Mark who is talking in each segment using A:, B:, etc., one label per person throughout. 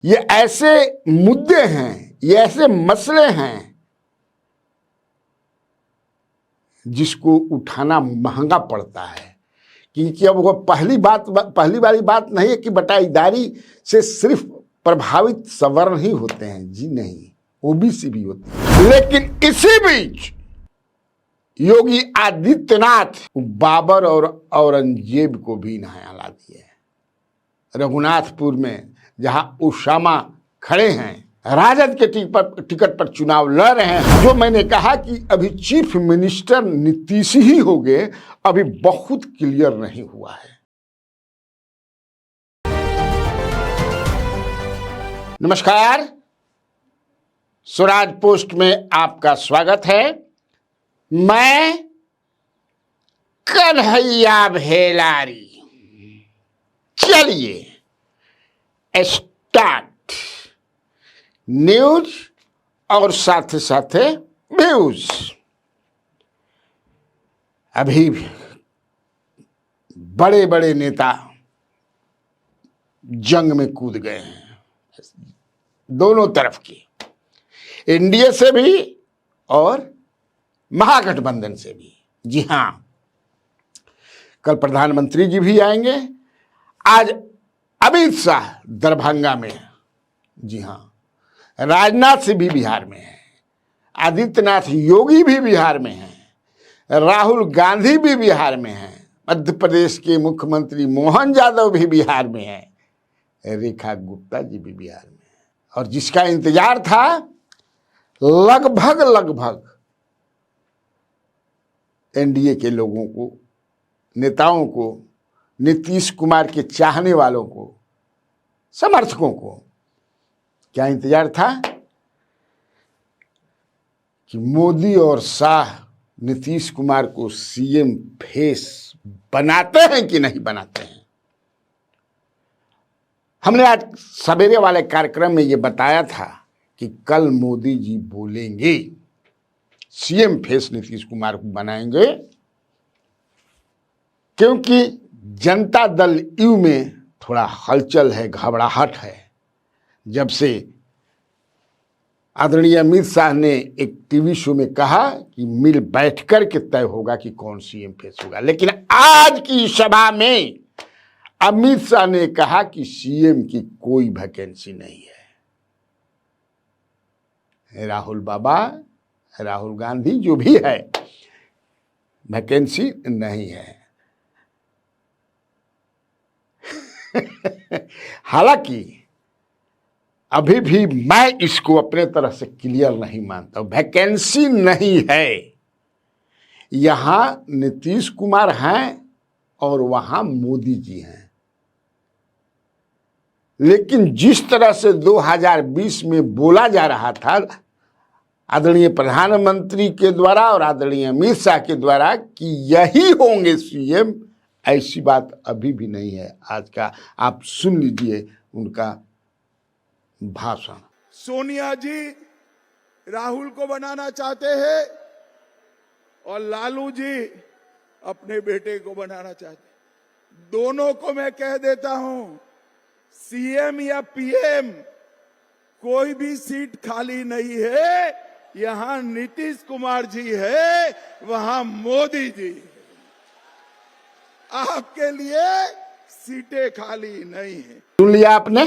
A: ये ऐसे मुद्दे हैं, ये ऐसे मसले हैं जिसको उठाना महंगा पड़ता है। क्योंकि अब वो पहली वाली बात नहीं है कि बटाईदारी से सिर्फ प्रभावित सवर्ण ही होते हैं, जी नहीं, ओबीसी भी होते हैं। लेकिन इसी बीच योगी आदित्यनाथ बाबर और औरंगजेब को भी नया ला दिए। रघुनाथपुर में जहां उसामा खड़े हैं, राजद के टिकट पर चुनाव लड़ रहे हैं, जो मैंने कहा कि अभी चीफ मिनिस्टर नीतीश ही होंगे, अभी बहुत क्लियर नहीं हुआ है। नमस्कार, स्वराज पोस्ट में आपका स्वागत है। मैं कन्हैया भेलारी। चलिए स्टार्ट न्यूज और साथ साथ व्यूज। अभी बड़े बड़े नेता जंग में कूद गए हैं, दोनों तरफ की, एनडीए से भी और महागठबंधन से भी। जी हां, कल प्रधानमंत्री जी भी आएंगे, आज अमित शाह दरभंगा में, जी हां, राजनाथ सिंह भी बिहार में है, आदित्यनाथ योगी भी बिहार में है, राहुल गांधी भी बिहार में है, मध्य प्रदेश के मुख्यमंत्री मोहन यादव भी बिहार में है, रेखा गुप्ता जी भी बिहार में है। और जिसका इंतजार था लगभग एनडीए के लोगों को, नेताओं को, नीतीश कुमार के चाहने वालों को, समर्थकों को, क्या इंतजार था कि मोदी और शाह नीतीश कुमार को सीएम फेस बनाते हैं कि नहीं बनाते हैं। हमने आज सवेरे वाले कार्यक्रम में यह बताया था कि कल मोदी जी बोलेंगे, सीएम फेस नीतीश कुमार को बनाएंगे, क्योंकि जनता दल यू में थोड़ा हलचल है, घबराहट है। जब से आदरणीय अमित शाह ने एक टीवी शो में कहा कि मिल बैठकर के तय होगा कि कौन सीएम फेस होगा, लेकिन आज की सभा में अमित शाह ने कहा कि सीएम की कोई वैकेंसी नहीं है। राहुल बाबा, राहुल गांधी जो भी है, वैकेंसी नहीं है। हालांकि अभी भी मैं इसको अपने तरह से क्लियर नहीं मानता। वैकेंसी नहीं है, यहां नीतीश कुमार हैं और वहां मोदी जी हैं। लेकिन जिस तरह से 2020 में बोला जा रहा था आदरणीय प्रधानमंत्री के द्वारा और आदरणीय अमित शाह के द्वारा कि यही होंगे सीएम, ऐसी बात अभी भी नहीं है। आज का आप सुन लीजिए उनका भाषण।
B: सोनिया जी राहुल को बनाना चाहते हैं और लालू जी अपने बेटे को बनाना चाहते हैं। दोनों को मैं कह देता हूं, सीएम या पीएम कोई भी सीट खाली नहीं है। यहां नीतीश कुमार जी है, वहां मोदी जी। आपके लिए सीटें खाली नहीं है।
A: सुन लिया आपने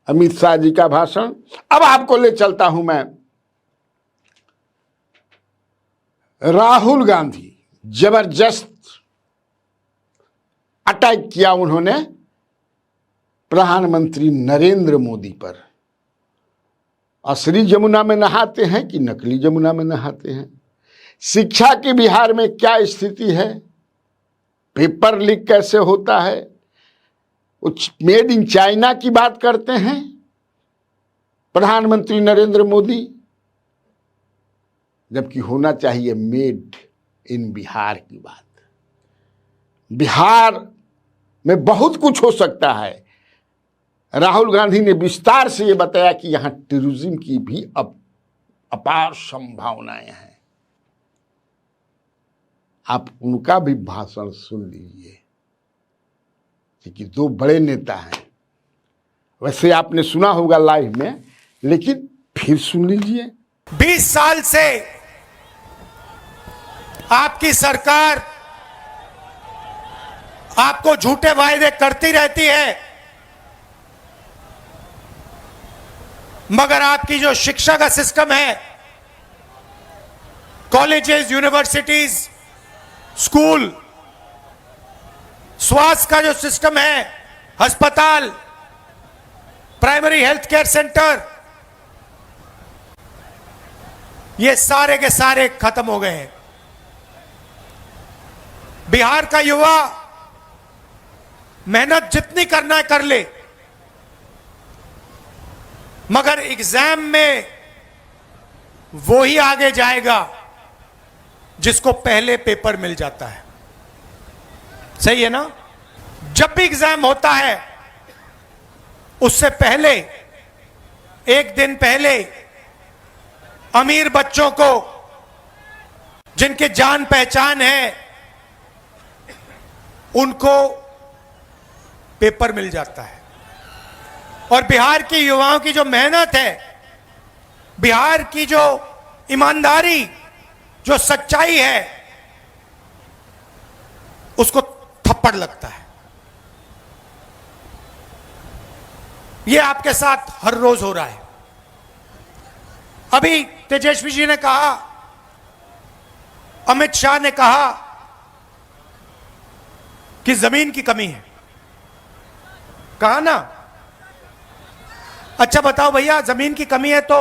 A: अमित शाह जी का भाषण। अब आपको ले चलता हूं मैं राहुल गांधी। जबरदस्त अटैक किया उन्होंने प्रधानमंत्री नरेंद्र मोदी पर। असली जमुना में नहाते हैं कि नकली जमुना में नहाते हैं। शिक्षा की बिहार में क्या स्थिति है, पेपर लीक कैसे होता है, मेड इन चाइना की बात करते हैं प्रधानमंत्री नरेंद्र मोदी, जबकि होना चाहिए मेड इन बिहार की बात। बिहार में बहुत कुछ हो सकता है। राहुल गांधी ने विस्तार से यह बताया कि यहां टूरिज्म की भी अब अपार संभावनाएं हैं। आप उनका भी भाषण सुन लीजिए, क्योंकि दो बड़े नेता हैं। वैसे आपने सुना होगा लाइव में, लेकिन फिर सुन लीजिए।
C: 20 साल से आपकी सरकार आपको झूठे वायदे करती रहती है, मगर आपकी जो शिक्षा का सिस्टम है, कॉलेजेस, यूनिवर्सिटीज, स्कूल, स्वास्थ्य का जो सिस्टम है, अस्पताल, प्राइमरी हेल्थ केयर सेंटर, ये सारे के सारे खत्म हो गए हैं। बिहार का युवा मेहनत जितनी करना है कर ले, मगर एग्जाम में वो ही आगे जाएगा जिसको पहले पेपर मिल जाता है। सही है ना? जब भी एग्जाम होता है उससे पहले, एक दिन पहले, अमीर बच्चों को, जिनके जान पहचान है, उनको पेपर मिल जाता है। और बिहार के युवाओं की जो मेहनत है, बिहार की जो ईमानदारी, जो सच्चाई है, उसको थप्पड़ लगता है। यह आपके साथ हर रोज हो रहा है। अभी तेजस्वी जी ने कहा, अमित शाह ने कहा कि जमीन की कमी है। कहा ना? अच्छा बताओ भैया, जमीन की कमी है तो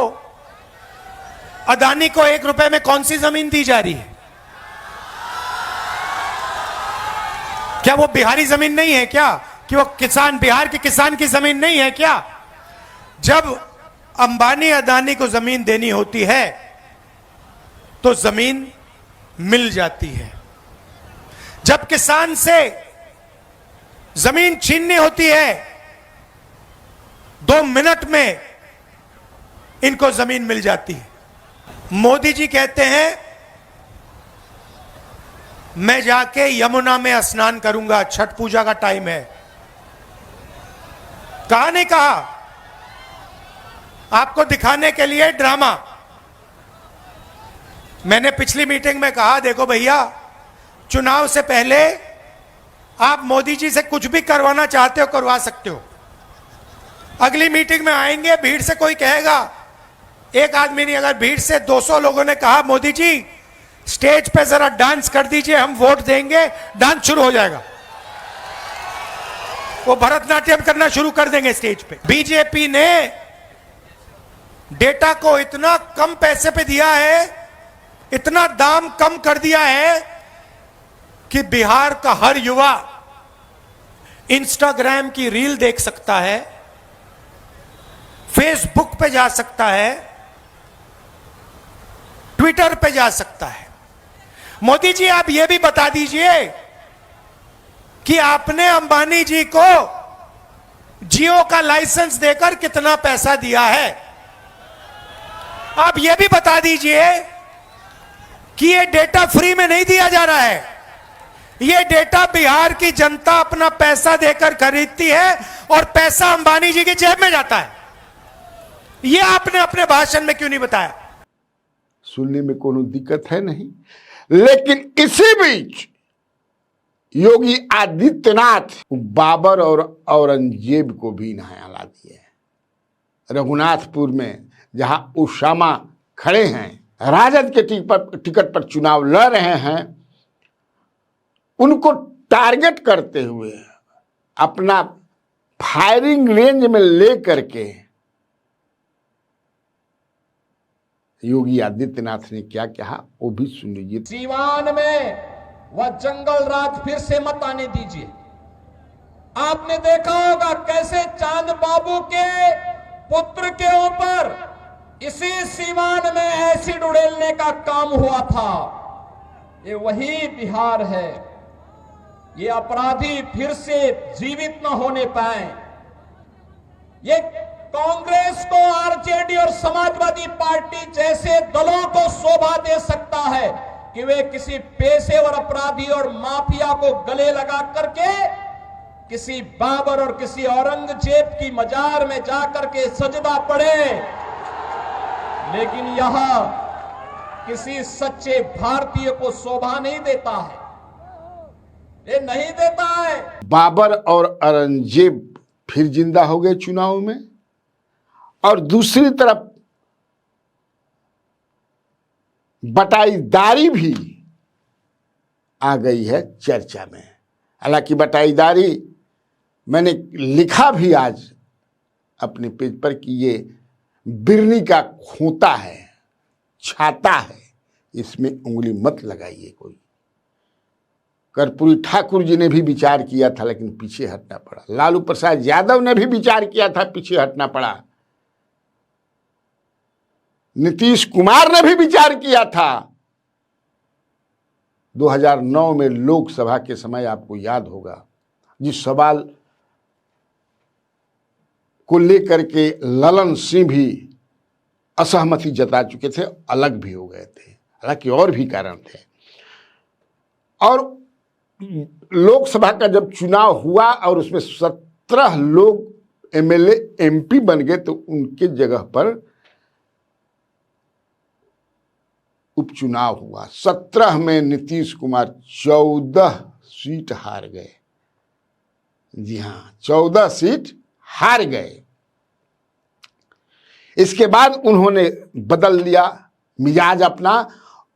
C: अदानी को 1 रुपए में कौन सी जमीन दी जा रही है? क्या वो बिहारी जमीन नहीं है क्या? कि वो किसान, बिहार के किसान की जमीन नहीं है क्या? जब अंबानी अदानी को जमीन देनी होती है तो जमीन मिल जाती है। जब किसान से जमीन छीननी होती है, 2 मिनट में इनको जमीन मिल जाती है। मोदी जी कहते हैं मैं जाके यमुना में स्नान करूंगा, छठ पूजा का टाइम है। कहा नहीं कहा? आपको दिखाने के लिए ड्रामा। मैंने पिछली मीटिंग में कहा, देखो भैया, चुनाव से पहले आप मोदी जी से कुछ भी करवाना चाहते हो करवा सकते हो। अगली मीटिंग में आएंगे, भीड़ से कोई कहेगा, एक आदमी नहीं, अगर भीड़ से 200 लोगों ने कहा मोदी जी स्टेज पे जरा डांस कर दीजिए, हम वोट देंगे, डांस शुरू हो जाएगा। वो भरतनाट्यम करना शुरू कर देंगे स्टेज पे। बीजेपी ने डेटा को इतना कम पैसे पे दिया है, इतना दाम कम कर दिया है कि बिहार का हर युवा इंस्टाग्राम की रील देख सकता है, फेसबुक पे जा सकता है, ट्विटर पे जा सकता है। मोदी जी आप यह भी बता दीजिए कि आपने अंबानी जी को जियो का लाइसेंस देकर कितना पैसा दिया है। आप यह भी बता दीजिए कि यह डेटा फ्री में नहीं दिया जा रहा है, यह डेटा बिहार की जनता अपना पैसा देकर खरीदती है और पैसा अंबानी जी की जेब में जाता है। यह आपने अपने भाषण में क्यों नहीं बताया?
A: सुनने में कोई दिक्कत है नहीं, लेकिन इसी बीच योगी आदित्यनाथ बाबर और औरंगजेब को भी नया ला दिए। रघुनाथपुर में जहां उसामा खड़े हैं, राजद के टिकट पर चुनाव लड़ रहे हैं, उनको टारगेट करते हुए अपना फायरिंग रेंज में लेकर के योगी आदित्यनाथ ने क्या कहा वो भी सुन लीजिए।
D: सीवान में वह जंगल राज फिर से मत आने दीजिए। आपने देखा होगा कैसे चांद बाबू के पुत्र के ऊपर इसी सीवान में एसिड उड़ेलने का काम हुआ था। ये वही बिहार है। ये अपराधी फिर से जीवित न होने पाए। ये कांग्रेस को, आरजेडी और समाजवादी पार्टी जैसे दलों को शोभा दे सकता है कि वे किसी पेशेवर अपराधी और माफिया को गले लगा करके किसी बाबर और किसी औरंगजेब की मजार में जाकर के सजदा पड़े, लेकिन यह किसी सच्चे भारतीय को शोभा नहीं देता है, ये नहीं देता है।
A: बाबर और औरंगजेब फिर जिंदा हो गए चुनाव में, और दूसरी तरफ बटाईदारी भी आ गई है चर्चा में। हालांकि बटाईदारी मैंने लिखा भी आज अपने पेज पर कि ये बिरनी का खोता है, छाता है, इसमें उंगली मत लगाइए कोई। कर्पूरी ठाकुर जी ने भी विचार किया था लेकिन पीछे हटना पड़ा। लालू प्रसाद यादव ने भी विचार किया था, पीछे हटना पड़ा। नीतीश कुमार ने भी विचार किया था। 2009 में लोकसभा के समय आपको याद होगा, जिस सवाल को लेकर के ललन सिंह भी असहमति जता चुके थे, अलग भी हो गए थे। हालांकि और भी कारण थे। और लोकसभा का जब चुनाव हुआ और उसमें 17 लोग एमएलए एमपी बन गए, तो उनके जगह पर उपचुनाव हुआ। 17 में नीतीश कुमार 14 सीट हार गए। जी हां, 14 सीट हार गए। इसके बाद उन्होंने बदल लिया मिजाज अपना,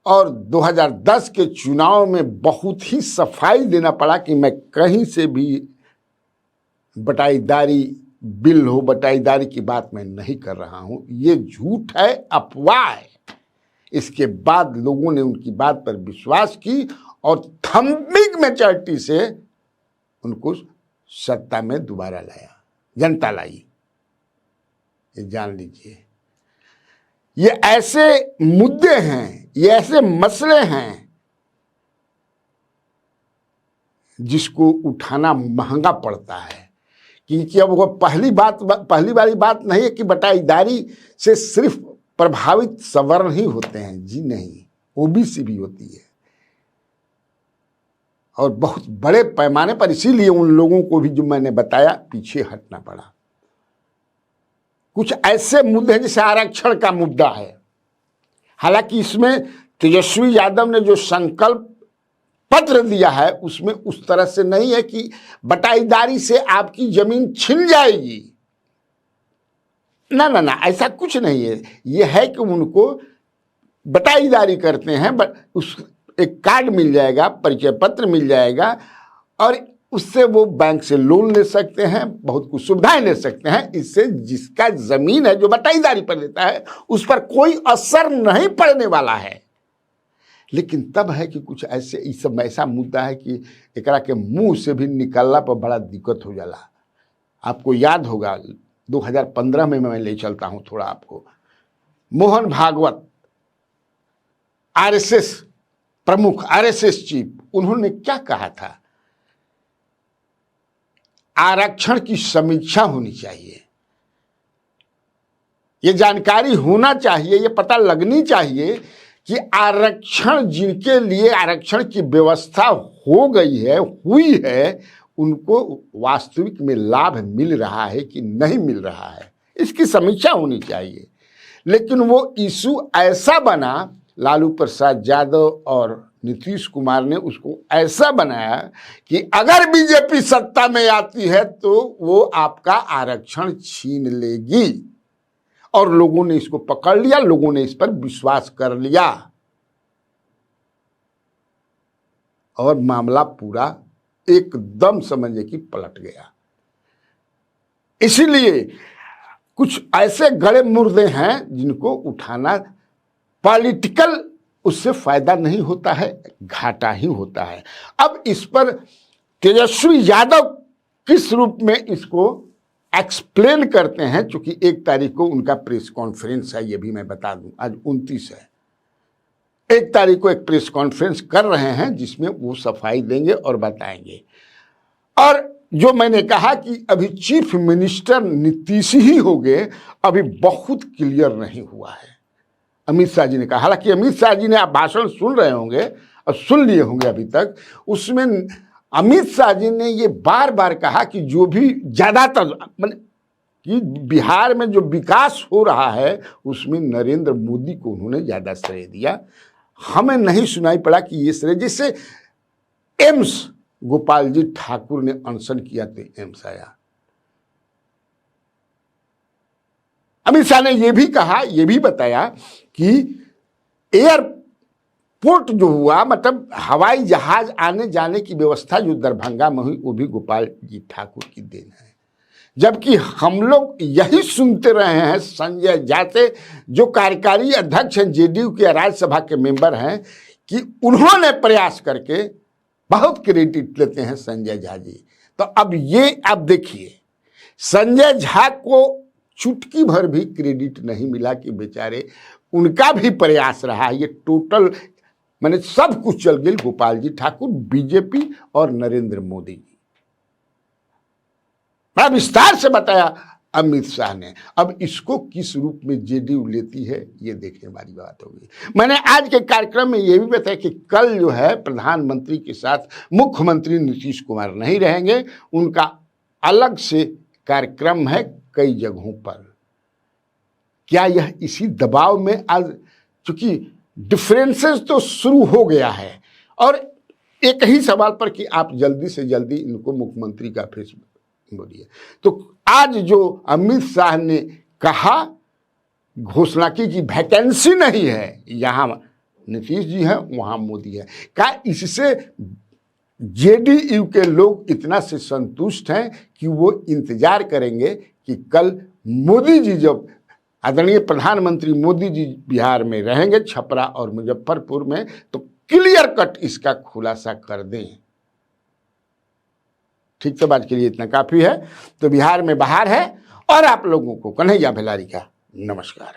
A: और 2010 के चुनाव में बहुत ही सफाई देना पड़ा कि मैं कहीं से भी बटाईदारी बिल हो, बटाईदारी की बात मैं नहीं कर रहा हूं, ये झूठ है, अफवाह है। इसके बाद लोगों ने उनकी बात पर विश्वास की और थंबिंग मेजॉरिटी से उनको सत्ता में दोबारा लाया, जनता लाई। ये जान लीजिए, ये ऐसे मुद्दे हैं, ये ऐसे मसले हैं जिसको उठाना महंगा पड़ता है। क्योंकि अब वो पहली वाली बात नहीं है कि बटाईदारी से सिर्फ प्रभावित सवर्ण ही होते हैं। जी नहीं, ओबीसी भी होती है, और बहुत बड़े पैमाने पर। इसीलिए उन लोगों को भी जो मैंने बताया पीछे हटना पड़ा। कुछ ऐसे मुद्दे हैं जैसे आरक्षण का मुद्दा है। हालांकि इसमें तेजस्वी यादव ने जो संकल्प पत्र दिया है उसमें उस तरह से नहीं है कि बटाईदारी से आपकी जमीन छिन जाएगी। ना ना ना, ऐसा कुछ नहीं है। यह है कि उनको बटाईदारी करते हैं, उस एक कार्ड मिल जाएगा, परिचय पत्र मिल जाएगा, और उससे वो बैंक से लोन ले सकते हैं, बहुत कुछ सुविधाएं ले सकते हैं। इससे जिसका जमीन है जो बटाईदारी पर देता है उस पर कोई असर नहीं पड़ने वाला है। लेकिन तब है कि कुछ ऐसे इस सब ऐसा मुद्दा है कि एकरा के मुंह से भी निकलना पर बड़ा दिक्कत हो जाला। आपको याद होगा 2015 में मैं ले चलता हूं थोड़ा आपको। मोहन भागवत, आरएसएस प्रमुख, आरएसएस चीफ, उन्होंने क्या कहा था? आरक्षण की समीक्षा होनी चाहिए, ये जानकारी होना चाहिए, ये पता लगनी चाहिए कि आरक्षण जिनके लिए आरक्षण की व्यवस्था हो गई है, हुई है, उनको वास्तविक में लाभ मिल रहा है कि नहीं मिल रहा है, इसकी समीक्षा होनी चाहिए। लेकिन वो इशू ऐसा बना, लालू प्रसाद यादव और नीतीश कुमार ने उसको ऐसा बनाया कि अगर बीजेपी सत्ता में आती है तो वो आपका आरक्षण छीन लेगी, और लोगों ने इसको पकड़ लिया, लोगों ने इस पर विश्वास कर लिया, और मामला पूरा एकदम समझे कि पलट गया। इसीलिए कुछ ऐसे गड़े मुर्दे हैं जिनको उठाना पॉलिटिकल, उससे फायदा नहीं होता है, घाटा ही होता है। अब इस पर तेजस्वी यादव किस रूप में इसको एक्सप्लेन करते हैं, चूंकि 1 तारीख को उनका प्रेस कॉन्फ्रेंस है, ये भी मैं बता दूं, आज 29 है। 1 तारीख को एक प्रेस कॉन्फ्रेंस कर रहे हैं जिसमें वो सफाई देंगे और बताएंगे। और जो मैंने कहा कि अभी चीफ मिनिस्टर नीतीश ही हो गए, अभी बहुत क्लियर नहीं हुआ है। अमित शाह जी ने कहा, हालांकि अमित शाह जी ने आप भाषण सुन रहे होंगे और सुन लिए होंगे अभी तक, उसमें अमित शाह जी ने ये बार बार कहा कि जो भी ज्यादातर कि बिहार में जो विकास हो रहा है उसमें नरेंद्र मोदी को उन्होंने ज्यादा श्रेय दिया। हमें नहीं सुनाई पड़ा कि ये श्रेय, जिससे एम्स गोपाल जी ठाकुर ने अनशन किया तो एम्स आया। अमित शाह ने यह भी कहा, यह भी बताया कि एयरपोर्ट जो हुआ, मतलब हवाई जहाज आने जाने की व्यवस्था जो दरभंगा में हुई वो भी गोपाल जी ठाकुर की देन है। जबकि हम लोग यही सुनते रहे हैं संजय झा से, जो कार्यकारी अध्यक्ष हैं जेडीयू के, राज्यसभा के मेंबर हैं, कि उन्होंने प्रयास करके बहुत क्रेडिट लेते हैं संजय झा जी। तो अब ये आप देखिए, संजय झा को चुटकी भर भी क्रेडिट नहीं मिला कि बेचारे उनका भी प्रयास रहा। ये टोटल मैंने सब कुछ चल गई गोपाल जी ठाकुर, बीजेपी और नरेंद्र मोदी जी। बड़ा विस्तार से बताया अमित शाह ने। अब इसको किस रूप में जेडीयू लेती है ये देखने वाली बात होगी। मैंने आज के कार्यक्रम में यह भी बताया कि कल जो है प्रधानमंत्री के साथ मुख्यमंत्री नीतीश कुमार नहीं रहेंगे, उनका अलग से कार्यक्रम है कई जगहों पर। क्या यह इसी दबाव में, आज चूंकि डिफरेंसेस तो शुरू हो गया है और एक ही सवाल पर कि आप जल्दी से जल्दी इनको मुख्यमंत्री का फेस बोलिए, तो आज जो अमित शाह ने कहा, घोषणा की कि वैकेंसी नहीं है, यहाँ नीतीश जी हैं वहाँ मोदी है, क्या इससे जेडीयू के लोग इतना से संतुष्ट हैं कि वो इंतजार करेंगे कि कल मोदी जी, जब आदरणीय प्रधानमंत्री मोदी जी बिहार में रहेंगे, छपरा और मुजफ्फरपुर में, तो क्लियर कट इसका खुलासा कर दें। ठीक, तो बात के लिए इतना काफी है। तो बिहार में बाहर है और आप लोगों को कन्हैया भेलारी का नमस्कार है।